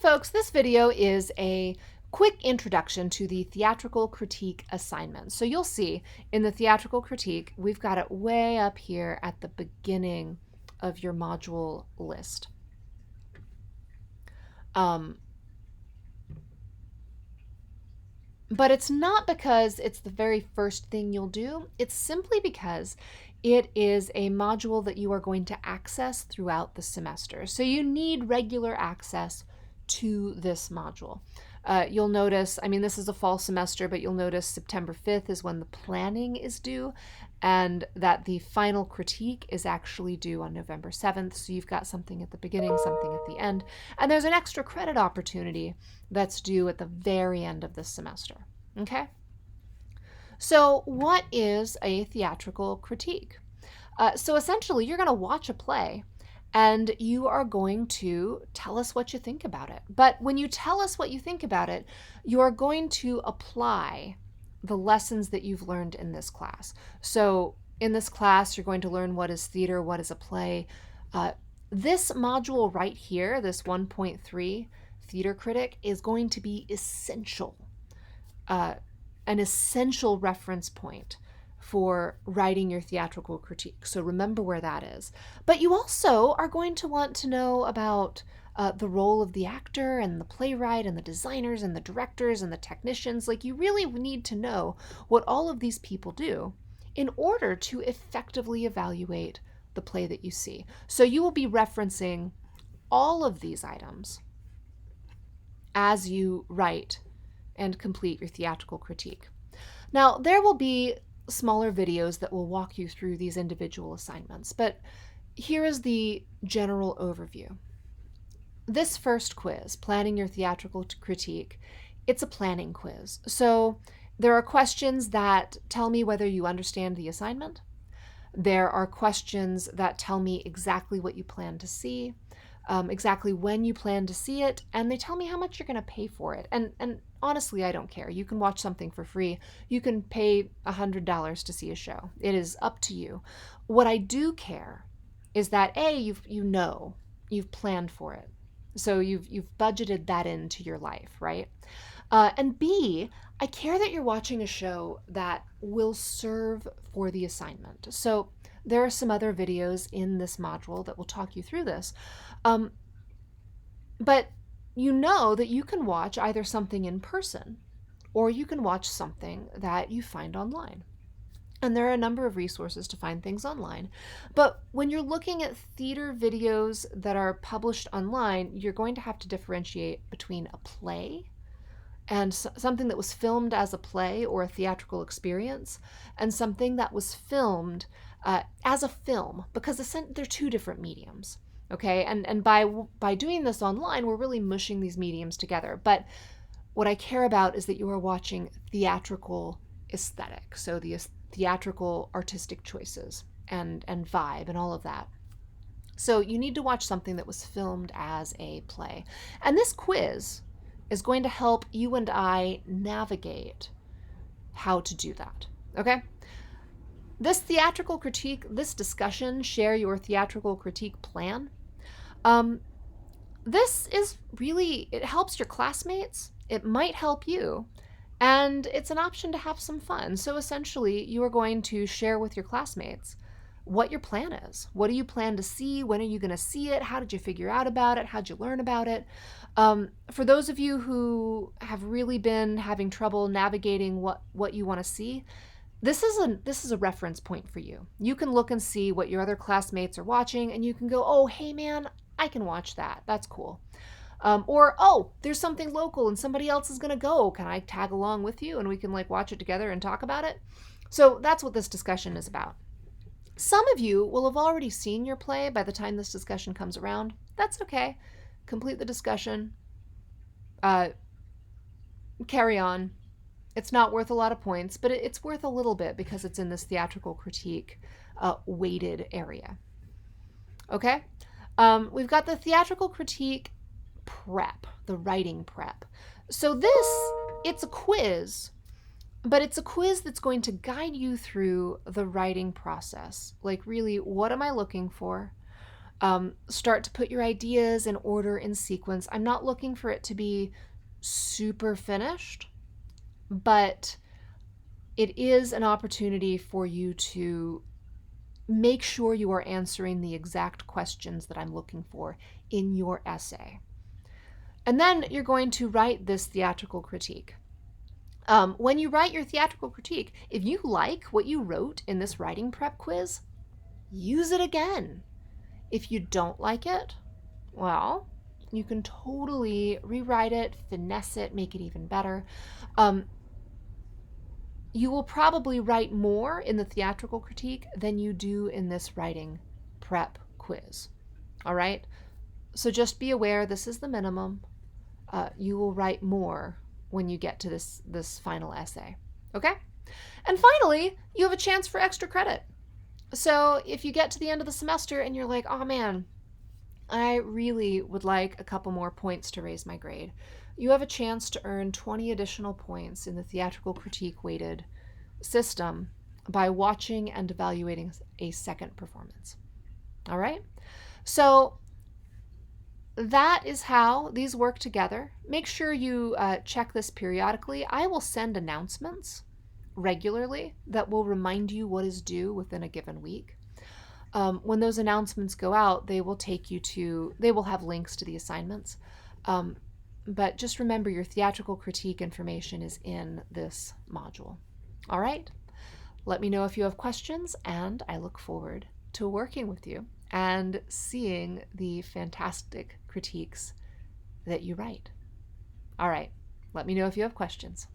Folks, this video is a quick introduction to the theatrical critique assignment. So you'll see in the theatrical critique, we've got it way up here at the beginning of your module list. But it's not because it's the very first thing you'll do. It's simply because it is a module that you are going to access throughout the semester. So you need regular access to this module. You'll notice, this is a fall semester, but you'll notice September 5th is when the planning is due, and that the final critique is actually due on November 7th. So you've got something at the beginning, something at the end, and there's an extra credit opportunity that's due at the very end of this semester. Okay? So what is a theatrical critique? So essentially, you're going to watch a play and you are going to tell us what you think about it. But when you tell us what you think about it, you are going to apply the lessons that you've learned in this class. So in this class, you're going to learn what is theater, what is a play. This module right here, this 1.3 theater critic, is going to be essential, an essential reference point for writing your theatrical critique. So remember where that is. But you also are going to want to know about the role of the actor and the playwright and the designers and the directors and the technicians. Like, you really need to know what all of these people do in order to effectively evaluate the play that you see. So you will be referencing all of these items as you write and complete your theatrical critique. Now, there will be smaller videos that will walk you through these individual assignments, but here is the general overview. This first quiz, Planning Your Theatrical Critique, it's a planning quiz. So there are questions that tell me whether you understand the assignment. There are questions that tell me exactly what you plan to see, exactly when you plan to see it, and they tell me how much you're going to pay for it. And honestly, I don't care. You can watch something for free. You can pay $100 to see a show. It is up to you. What I do care is that A, you've planned for it. So you've budgeted that into your life, right? And B, I care that you're watching a show that will serve for the assignment. So there are some other videos in this module that will talk you through this. But you know that you can watch either something in person or you can watch something that you find online. And there are a number of resources to find things online. But when you're looking at theater videos that are published online, you're going to have to differentiate between a play and something that was filmed as a play or a theatrical experience, and something that was filmed as a film, because they're two different mediums. Okay, and by doing this online, we're really mushing these mediums together. But what I care about is that you are watching theatrical aesthetic, so the theatrical artistic choices and vibe and all of that. So you need to watch something that was filmed as a play. And this quiz is going to help you and I navigate how to do that, okay? This theatrical critique, this discussion, share your theatrical critique plan. This is really, it helps your classmates, it might help you, and it's an option to have some fun. So essentially, you are going to share with your classmates what your plan is. What do you plan to see? When are you going to see it? How did you figure out about it? How'd you learn about it? For those of you who have really been having trouble navigating what you want to see, this is a reference point for you. You can look and see what your other classmates are watching, and you can go, oh, hey man, I can watch that. That's cool. Or, oh, there's something local and somebody else is going to go. Can I tag along with you and we can watch it together and talk about it? So that's what this discussion is about. Some of you will have already seen your play by the time this discussion comes around. That's okay. Complete the discussion. Carry on. It's not worth a lot of points, but it's worth a little bit because it's in this theatrical critique weighted area. Okay? We've got the theatrical critique prep, the writing prep. So it's a quiz, but it's a quiz that's going to guide you through the writing process. Like, really, what am I looking for? Start to put your ideas in order, in sequence. I'm not looking for it to be super finished, but it is an opportunity for you to make sure you are answering the exact questions that I'm looking for in your essay. And then you're going to write this theatrical critique. When you write your theatrical critique, if you like what you wrote in this writing prep quiz, use it again. If you don't like it, well, you can totally rewrite it, finesse it, make it even better. You will probably write more in the theatrical critique than you do in this writing prep quiz. All right? So just be aware this is the minimum. You will write more when you get to this final essay. Okay? And finally, you have a chance for extra credit. So if you get to the end of the semester and you're like, oh man, I really would like a couple more points to raise my grade, you have a chance to earn 20 additional points in the theatrical critique weighted system by watching and evaluating a second performance. All right? So that is how these work together. Make sure you check this periodically. I will send announcements regularly that will remind you what is due within a given week. When those announcements go out, they will have links to the assignments. But just remember your theatrical critique information is in this module. All right? Let me know if you have questions, and I look forward to working with you and seeing the fantastic critiques that you write. All right. Let me know if you have questions.